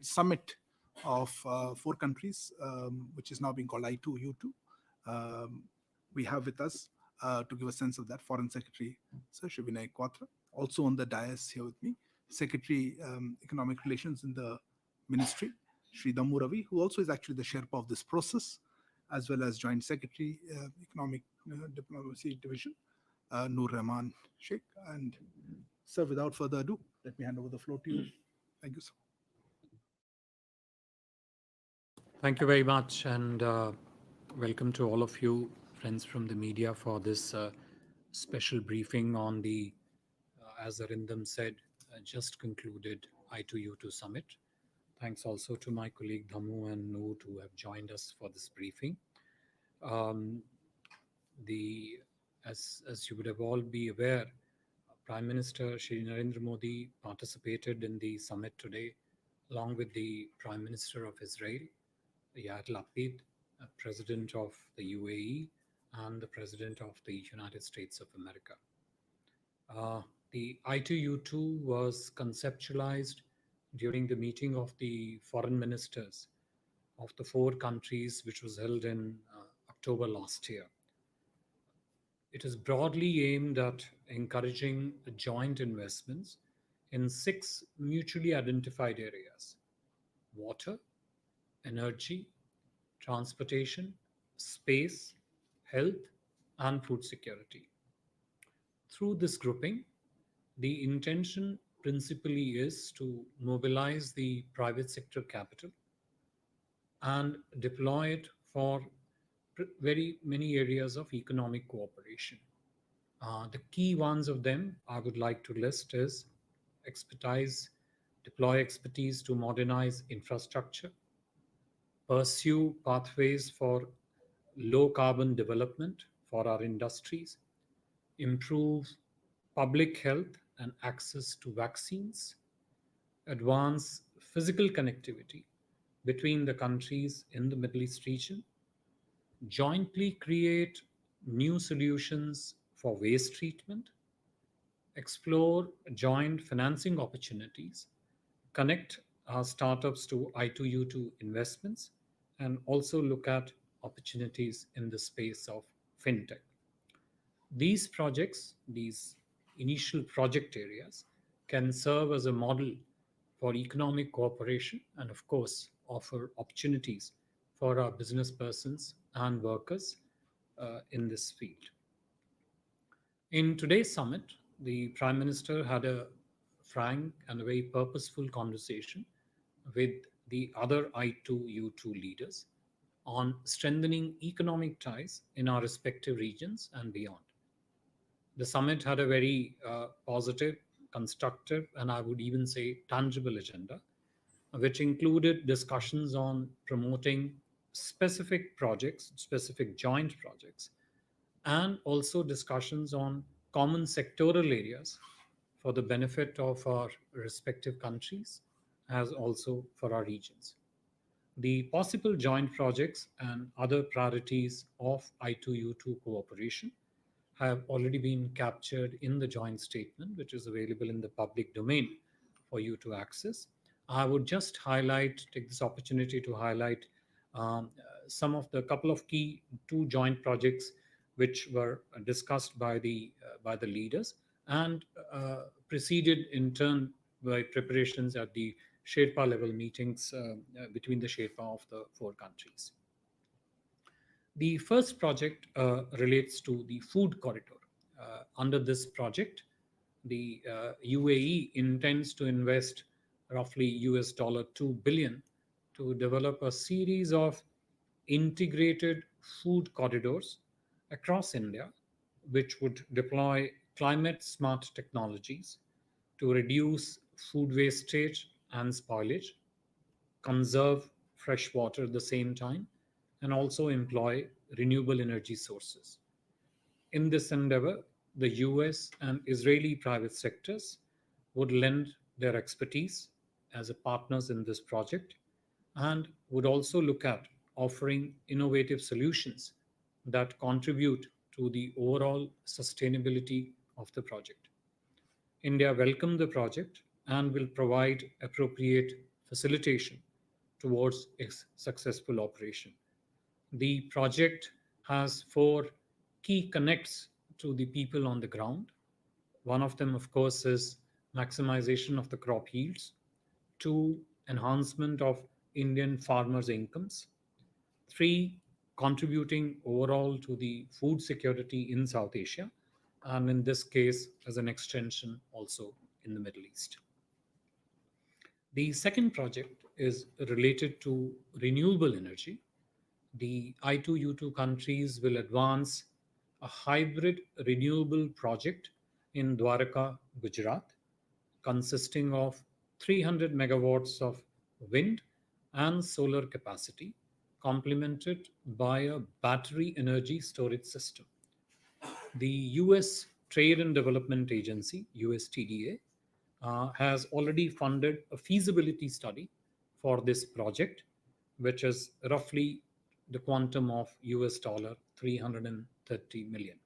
summit of four countries, which is now being called I2U2. We have with us to give a sense of that Foreign Secretary Sir Vinay Quatra. Also on the dais here with me, Secretary Economic Relations in the Ministry, Sri Dammu Ravi, who also is actually the Sherpa of this process, as well as Joint Secretary Economic Diplomacy Division, Noor Rahman Sheikh. And sir, without further ado, let me hand over the floor to you. Thank you, sir. Thank you very much, and welcome to all of you, friends from the media, for this special briefing on the, as Arindam said, just concluded I2U2 summit. Thanks also to my colleague Dhammu and Noor who have joined us for this briefing. As you would have all be aware, Prime Minister Shri Narendra Modi participated in the summit today, along with the Prime Minister of Israel, Yair Lapid, President of the UAE, and the President of the United States of America. The I2U2 was conceptualized during the meeting of the foreign ministers of the four countries, which was held in October last year. It is broadly aimed at encouraging joint investments in 6 mutually identified areas: water, energy, transportation, space, health, and food security. Through this grouping, the intention principally is to mobilize the private sector capital and deploy it for very many areas of economic cooperation. The key ones of them I would like to list is deploy expertise to modernize infrastructure, pursue pathways for low carbon development for our industries, improve public health and access to vaccines, advance physical connectivity between the countries in the Middle East region, jointly create new solutions for waste treatment, explore joint financing opportunities, connect our startups to I2U2 investments, and also look at opportunities in the space of fintech. These projects, these initial project areas, can serve as a model for economic cooperation and, of course, offer opportunities for our business persons and workers in this field. In today's summit, the Prime Minister had a frank and a very purposeful conversation with the other I2U2 leaders on strengthening economic ties in our respective regions and beyond. The summit had a very positive, constructive, and I would even say tangible agenda, which included discussions on promoting specific projects, specific joint projects, and also discussions on common sectoral areas for the benefit of our respective countries, as also for our regions. The possible joint projects and other priorities of I2U2 cooperation have already been captured in the joint statement, which is available in the public domain for you to access. I would just take this opportunity to highlight some of the couple of key 2 joint projects which were discussed by the leaders and preceded in turn by preparations at the Sherpa level meetings between the Sherpa of the 4 countries. The first project relates to the food corridor. Under this project, the UAE intends to invest roughly $2 billion to develop a series of integrated food corridors across India, which would deploy climate smart technologies to reduce food wastage and spoilage, conserve fresh water at the same time, and also employ renewable energy sources. In this endeavor, the US and Israeli private sectors would lend their expertise as partners in this project and would also look at offering innovative solutions that contribute to the overall sustainability of the project. India welcomed the project and will provide appropriate facilitation towards its successful operation. The project has four key connects to the people on the ground. One of them, of course, is maximization of the crop yields. Two, enhancement of Indian farmers' incomes. Three, contributing overall to the food security in South Asia, and in this case, as an extension, also in the Middle East. The second project is related to renewable energy. The I2U2 countries will advance a hybrid renewable project in Dwarka, Gujarat, consisting of 300 megawatts of wind and solar capacity, complemented by a battery energy storage system. The US Trade and Development Agency, USTDA, has already funded a feasibility study for this project, which is roughly the quantum of US dollar 330 million.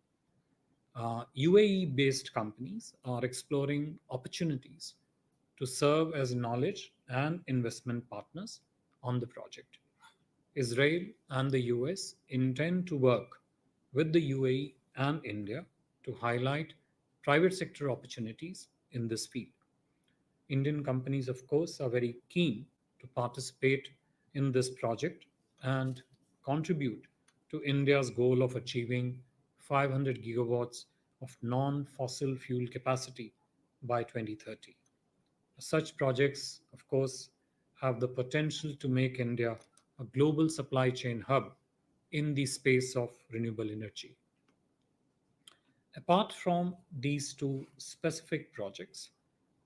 UAE based companies are exploring opportunities to serve as knowledge and investment partners on the project. Israel and the US intend to work with the UAE and India to highlight private sector opportunities in this field. Indian companies, of course, are very keen to participate in this project and contribute to India's goal of achieving 500 gigawatts of non fossil fuel capacity by 2030. Such projects, of course, have the potential to make India a global supply chain hub in the space of renewable energy. Apart from these two specific projects,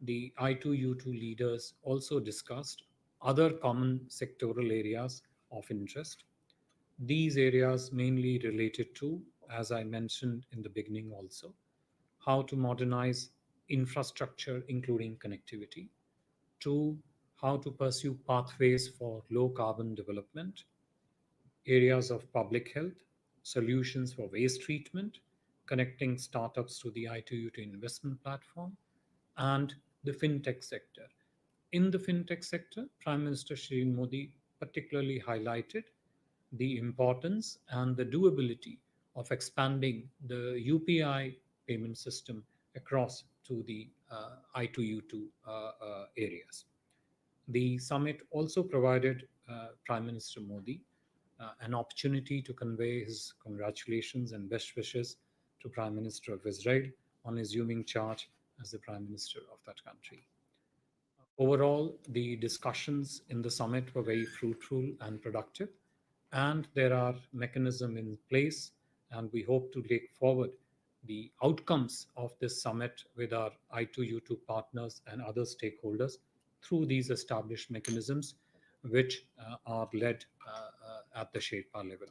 the I2U2 leaders also discussed other common sectoral areas of interest. These areas mainly related to, as I mentioned in the beginning also, how to modernize infrastructure, including connectivity. Two, how to pursue pathways for low carbon development, areas of public health, solutions for waste treatment, connecting startups to the I2U2 investment platform, and the fintech sector. In the fintech sector, Prime Minister Shri Modi particularly highlighted the importance and the doability of expanding the UPI payment system across to the I2U2 areas. The summit also provided Prime Minister Modi an opportunity to convey his congratulations and best wishes to Prime Minister of Israel on assuming charge as the Prime Minister of that country. Overall, the discussions in the summit were very fruitful and productive, and there are mechanisms in place, and we hope to take forward the outcomes of this summit with our I2U2 partners and other stakeholders through these established mechanisms, which are led at the Sherpa level.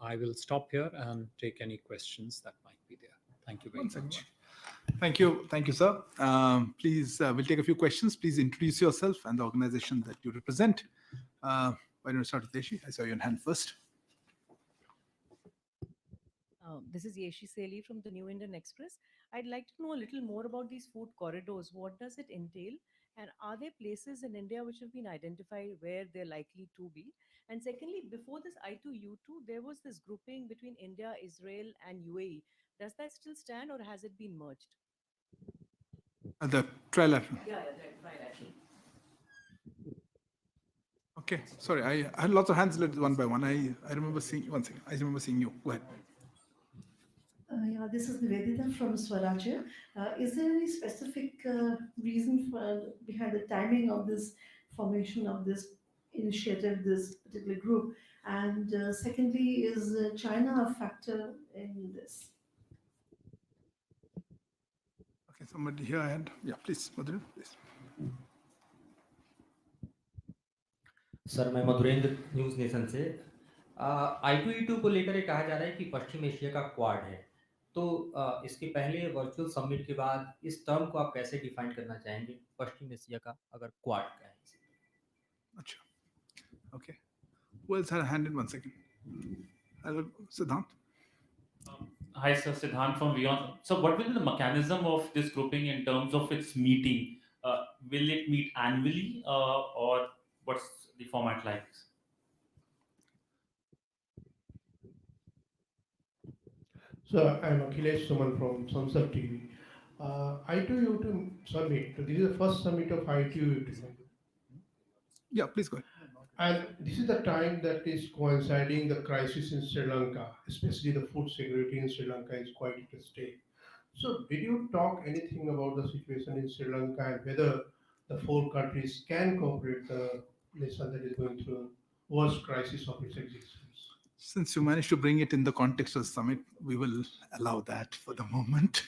I will stop here and take any questions that might be there. Thank you very much. Thank you, sir. Please, we'll take a few questions. Please introduce yourself and the organization that you represent. Why don't we start with Deshi? I saw your hand first. This is Yeshi Seli from the New Indian Express. I'd like to know a little more about these food corridors. What does it entail? And are there places in India which have been identified where they're likely to be? And secondly, before this I2U2, there was this grouping between India, Israel, and UAE. Does that still stand or has it been merged? The trilateral. Yeah, trilateral. Okay, sorry, I had lots of hands lifted one by one. I remember seeing one second. I remember seeing you. Go ahead. Yeah, this is Nivedita from Swarajya. Is there any specific reason behind the timing of this formation of this initiative, this particular group? And secondly, is China a factor in this? Okay, somebody here hand. Yeah, please, Madhur, please. Sir मैं Madhurendra news nation से I2E2 को लेकर ये कहा जा रहा है कि पश्चिम एशिया का क्वाड है, तो इसके पहले वर्चुअल समिट के बाद इस टर्म को आप कैसे डिफाइन करना चाहेंगे, पश्चिम एशिया का अगर क्वाड का है? अच्छा, okay. Who else had a hand in 1 second? Hello, Siddhant. Hi, sir. Siddhant from Beyond. So, what will be the mechanism of this grouping in terms of its meeting? will it meet annually, or what's the format like? So I'm Akhilesh Suman from Sansar TV. I2U2 summit. This is the first summit of I2U2, Yeah, please go ahead. and this is the time that is coinciding the crisis in Sri Lanka, especially the food security in Sri Lanka is quite at stake. So, did you talk anything about the situation in Sri Lanka and whether the four countries can cooperate the nation that is going through worst crisis of its existence? Since you managed to bring it in the context of the summit, we will allow that for the moment.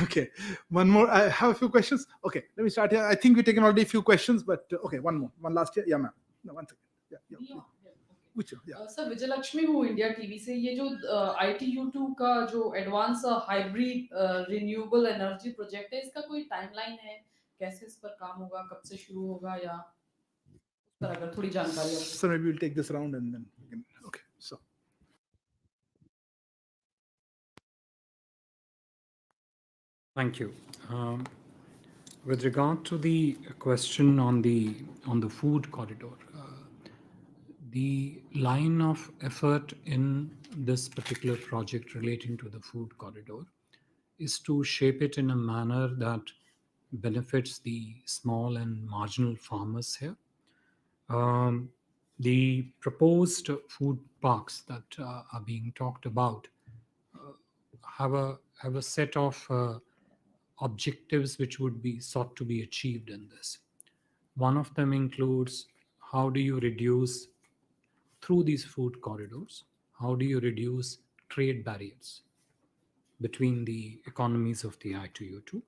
Okay, one more. I have a few questions. Okay, let me start here. I think we've taken already a few questions, but okay, one more. One last year. Yeah, ma'am. No, one second. Yeah, yeah. Yeah, Please. yeah, okay. Which one? Yeah. Sir Vijay Lakshmi हूँ India TV से ये जो ITU2 का जो advance hybrid renewable energy project है इसका कोई timeline है कैसे इस पर काम होगा कब से शुरू होगा या उस पर अगर थोड़ी जानकारी आपको So maybe we'll take this round and then we can. Okay, so. Thank you. With regard to the question on the food corridor, the line of effort in this particular project relating to the food corridor is to shape it in a manner that benefits the small and marginal farmers here. The proposed food parks that are being talked about have a set of objectives which would be sought to be achieved in this. One of them includes how do you reduce through these food corridors, how do you reduce trade barriers between the economies of the I2U2?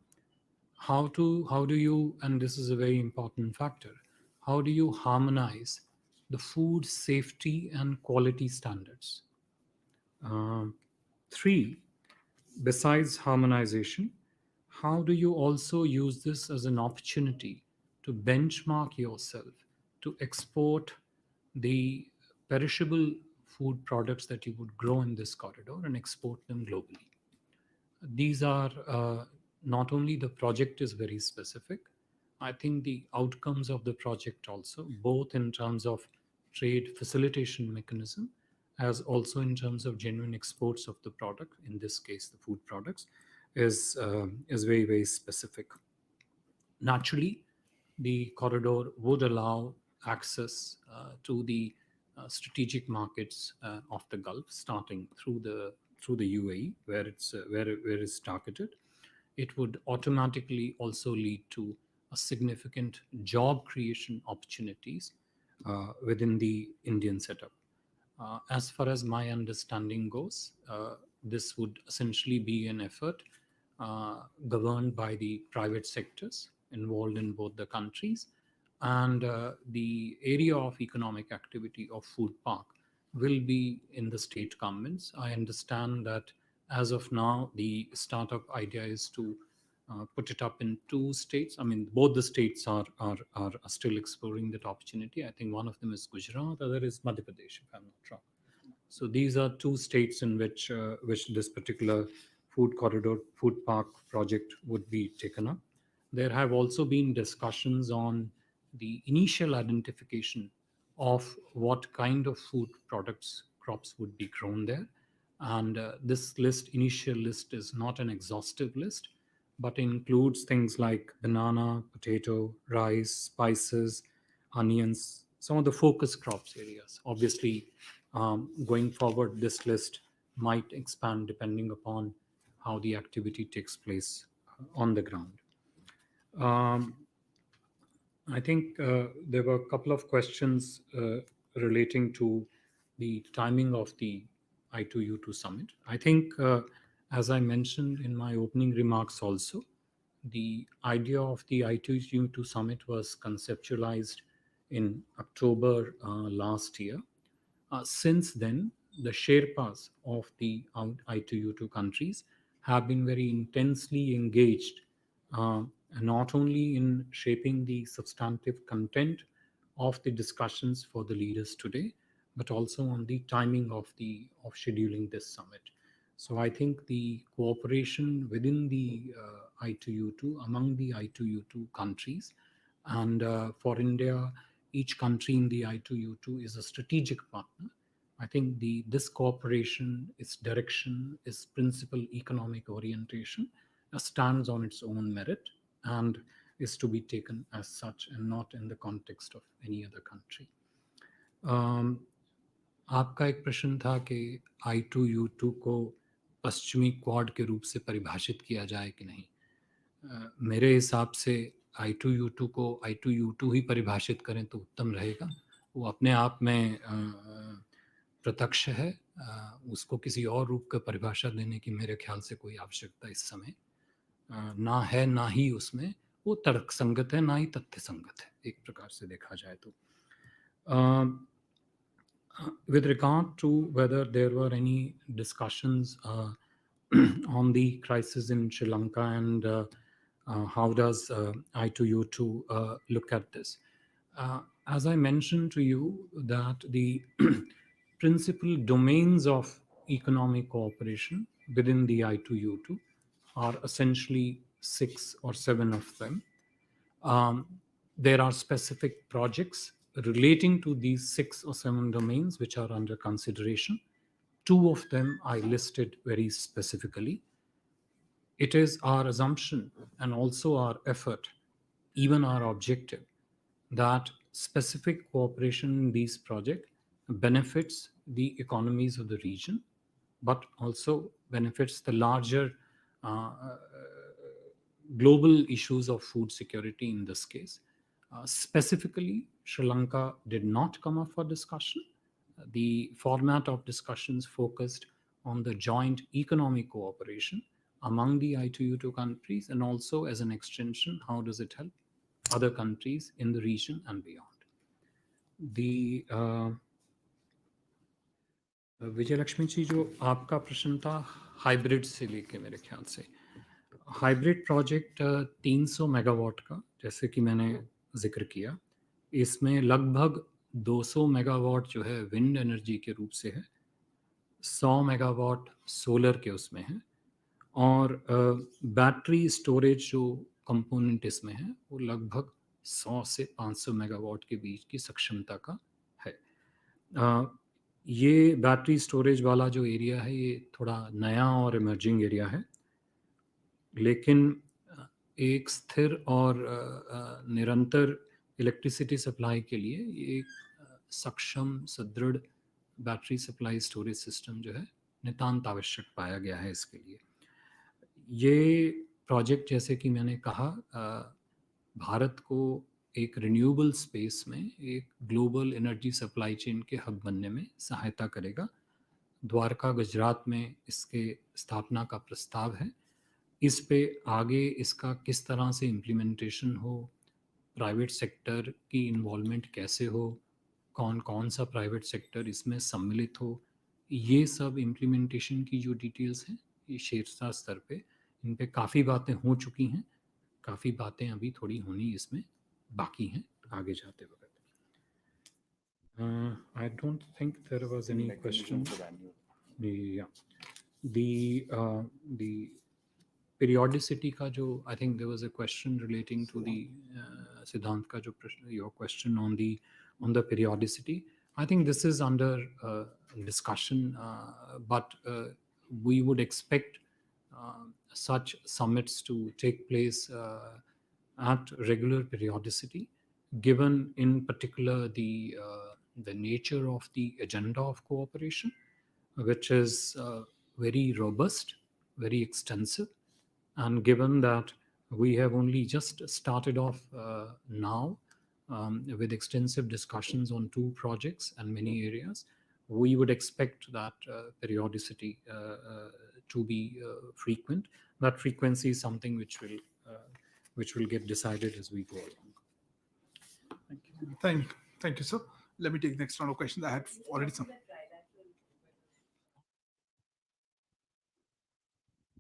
How do you, and this is a very important factor, how do you harmonize the food safety and quality standards? Three, besides harmonization, how do you also use this as an opportunity to benchmark yourself to export the perishable food products that you would grow in this corridor and export them globally? These are not only the project is very specific, I think the outcomes of the project also, both in terms of trade facilitation mechanism as also in terms of genuine exports of the product, in this case the food products, is very, very specific. Naturally, the corridor would allow access to the strategic markets of the Gulf, starting through the UAE, where it's targeted. It would automatically also lead to a significant job creation opportunities within the Indian setup. As far as my understanding goes, this would essentially be an effort governed by the private sectors involved in both the countries, and the area of economic activity of food park will be in the state governments. I understand that as of now, the startup idea is to put it up in two states. I mean, both the states are still exploring that opportunity. I think one of them is Gujarat, the other is Madhya Pradesh, if I'm not wrong. So these are two states in which this particular food corridor, food park project would be taken up. There have also been discussions on the initial identification of what kind of food products crops would be grown there. And this initial list is not an exhaustive list, but includes things like banana, potato, rice, spices, onions, some of the focus crops areas. Obviously, going forward, this list might expand depending upon how the activity takes place on the ground. I think there were a couple of questions relating to the timing of the I2U2 summit. I think, as I mentioned in my opening remarks also, the idea of the I2U2 summit was conceptualized in October last year. Since then, the Sherpas of the I2U2 countries have been very intensely engaged, uh, not only in shaping the substantive content of the discussions for the leaders today, but also on the timing of scheduling this summit. So I think the cooperation within the I2U2 among the I2U2 countries. And for India, each country in the I2U2 is a strategic partner. I think this cooperation, its direction, its principal economic orientation stands on its own merit and is to be taken as such and not in the context of any other country. आपका एक प्रश्न था कि I2U2 को पश्चिमी quad के रूप से परिभाषित किया जाए कि नहीं. मेरे हिसाब से I2U2 को I2U2 ही परिभाषित करें तो उत्तम रहेगा. वो अपने आप में प्रत्यक्ष है. उसको किसी और रूप का परिभाषा देने की मेरे ख्याल से कोई आवश्यकता इस समय ना है, ना ही उसमें वो तर्कसंगत है, ना ही तथ्य संगत है, एक प्रकार से देखा जाए तो. With regard to whether there were any discussions on the crisis in Sri Lanka and how does I2U2 look at this? As I mentioned to you, that the principal domains of economic cooperation within the I2U2 are essentially 6 or 7 of them. There are specific projects relating to these 6 or 7 domains which are under consideration. 2 of them I listed very specifically. It is our assumption and also our effort, even our objective, that specific cooperation in these projects benefits the economies of the region, but also benefits the larger global issues of food security in this case. Specifically, Sri Lanka did not come up for discussion. The format of discussions focused on the joint economic cooperation among the I2U2 countries, and also as an extension, how does it help other countries in the region and beyond. The विजय लक्ष्मी जी, जो आपका प्रश्न था hybrid से लेके, मेरे ख्याल से hybrid project 300 megawatt का, जैसे कि मैंने जिक्र किया, इसमें लगभग 200 मेगावाट जो है विंड एनर्जी के रूप से है, 100 मेगावाट सोलर के उसमें है, और बैटरी स्टोरेज जो कंपोनेंट इसमें है वो लगभग 100 से 500 मेगावाट के बीच की सक्षमता का है. ये बैटरी स्टोरेज वाला जो एरिया है ये थोड़ा नया और इमर्जिंग एरिया है, लेकिन एक स्थिर और निरंतर इलेक्ट्रिसिटी सप्लाई के लिए ये एक सक्षम सुदृढ़ बैटरी सप्लाई स्टोरेज सिस्टम जो है नितांत आवश्यक पाया गया है इसके लिए. ये प्रोजेक्ट, जैसे कि मैंने कहा, भारत को एक रिन्यूएबल स्पेस में एक ग्लोबल एनर्जी सप्लाई चेन के हब बनने में सहायता करेगा. द्वारका, गुजरात में इसके स्थापना का प्रस्ताव है. इस पे आगे इसका किस तरह से इम्प्लीमेंटेशन हो, प्राइवेट सेक्टर की इन्वॉल्वमेंट कैसे हो, कौन कौन सा प्राइवेट सेक्टर इसमें सम्मिलित हो, ये सब इम्प्लीमेंटेशन की जो डिटेल्स हैं ये शीर्षस्तर स्तर पे, इन पे काफ़ी बातें हो चुकी हैं, काफ़ी बातें अभी थोड़ी होनी इसमें बाकी हैं आगे जाते वक्त. I don't think there was any question. The periodicity का जो, I think there was a question relating to the Siddhant का जो प्रश्न, your question on the periodicity. I think this is under discussion, but we would expect such summits to take place at regular periodicity, given in particular the nature of the agenda of cooperation, which is very robust, very extensive, and given that we have only just started off now with extensive discussions on 2 projects and many areas, we would expect that periodicity to be frequent. That frequency is something which will get decided as we go along. Thank you. Thank you, sir. Let me take the next round of questions. I had already some.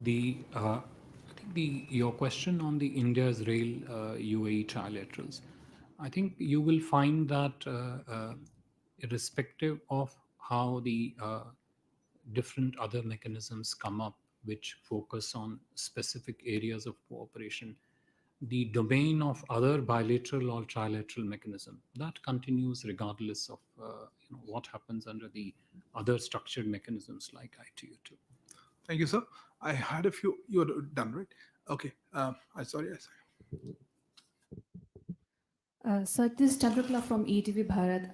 I think your question on the India's rail UAE trilaterals, I think you will find that irrespective of how the different other mechanisms come up which focus on specific areas of cooperation. The domain of other bilateral or trilateral mechanism that continues regardless of what happens under the other structured mechanisms like I2U2. Thank you, sir. I had a few. You're done, right? Okay. I sorry. So this is Chandrakala from ETV Bharat.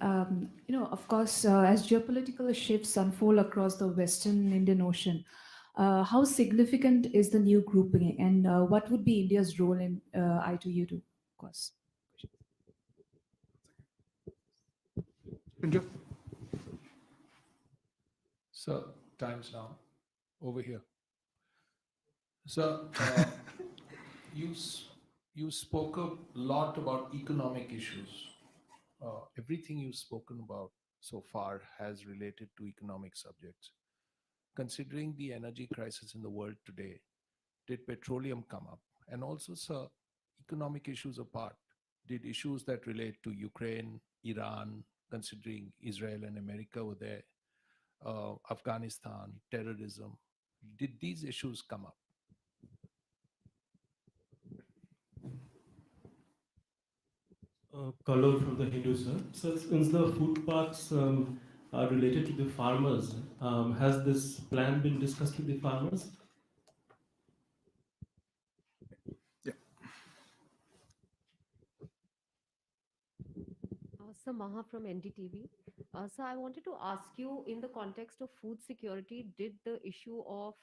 Of course, as geopolitical shifts unfold across the Western Indian Ocean, how significant is the new grouping, and what would be India's role in I2U2? Of course. Pinju? So, time's now over here. So, you spoke a lot about economic issues. Everything you've spoken about so far has related to economic subjects. Considering the energy crisis in the world today, did petroleum come up? And also, sir, economic issues apart, did issues that relate to Ukraine, Iran, considering Israel and America were there, Afghanistan, terrorism, did these issues come up? Color from the Hindu, sir. So since the food parks are related to the farmers, has this plan been discussed with the farmers? Sir Maha from NDTV. Sir, I wanted to ask you, in the context of food security, did the issue of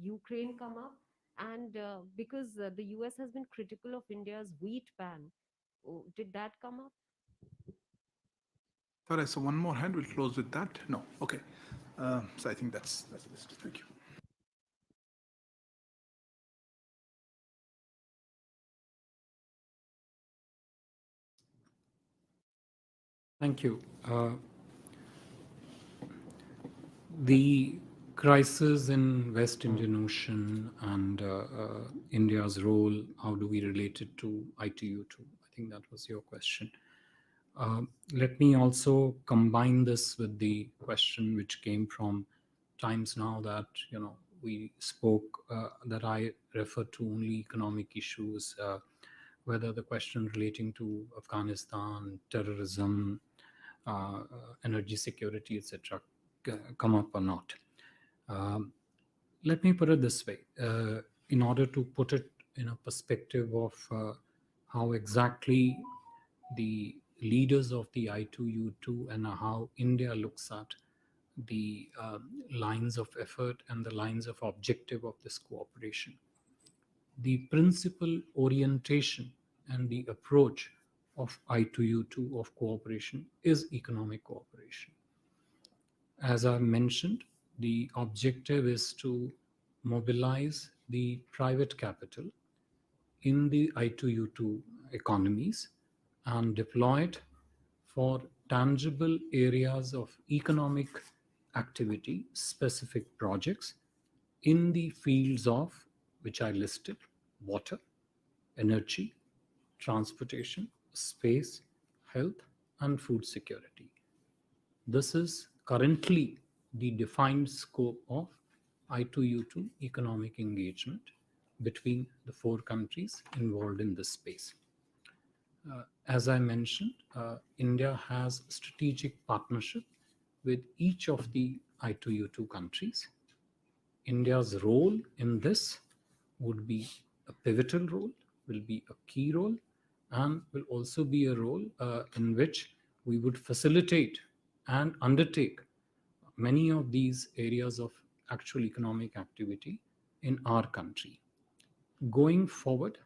Ukraine come up? And because the US has been critical of India's wheat ban, did that come up? Thought I saw one more hand. We'll close with that. No. Okay. So I think that's the list. Thank you. Thank you. The crisis in West Indian Ocean and India's role, how do we relate it to I2U2? I think that was your question. Let me also combine this with the question which came from Times Now that, we spoke, that I referred to only economic issues, whether the question relating to Afghanistan, terrorism, energy security, etc., come up or not. Let me put it this way, in order to put it in a perspective of how exactly the leaders of the I2U2 and how India looks at the lines of effort and the lines of objective of this cooperation. The principal orientation and the approach of I2U2 of cooperation is economic cooperation. As I mentioned, the objective is to mobilize the private capital in the I2U2 economies and deploy it for tangible areas of economic activity, specific projects in the fields of which I listed: water, energy, transportation, space, health, and food security. This is currently the defined scope of I2U2 economic engagement between the four countries involved in this space. As I mentioned, India has strategic partnership with each of the I2U2 countries. India's role in this would be a pivotal role, will be a key role, and will also be a role in which we would facilitate and undertake many of these areas of actual economic activity in our country. Going forward,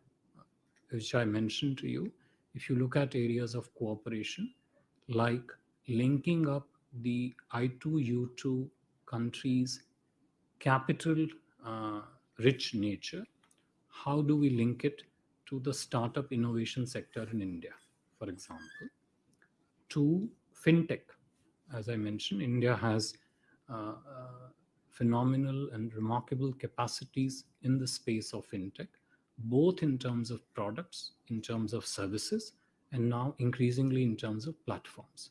which I mentioned to you, if you look at areas of cooperation, like linking up the I2U2 countries' capital rich nature, how do we link it to the startup innovation sector in India, for example, to fintech? As I mentioned, India has phenomenal and remarkable capacities in the space of fintech, both in terms of products, in terms of services, and now increasingly in terms of platforms.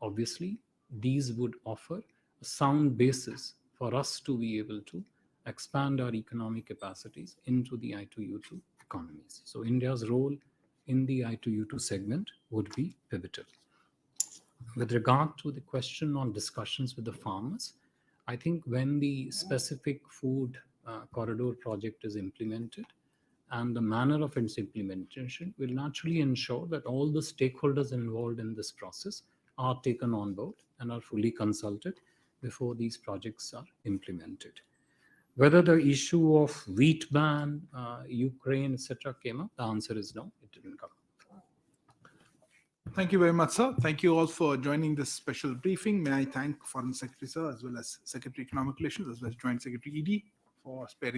Obviously, these would offer a sound basis for us to be able to expand our economic capacities into the I2U2 economies. So India's role in the I2U2 segment would be pivotal. With regard to the question on discussions with the farmers, I think when the specific food corridor project is implemented, and the manner of its implementation will naturally ensure that all the stakeholders involved in this process are taken on board and are fully consulted before these projects are implemented. Whether the issue of wheat ban, Ukraine, etc., came up, the answer is no, it didn't come up. Thank you very much, sir. Thank you all for joining this special briefing. May I thank Foreign Secretary, sir, as well as Secretary Economic Relations, as well as Joint Secretary ED for sparing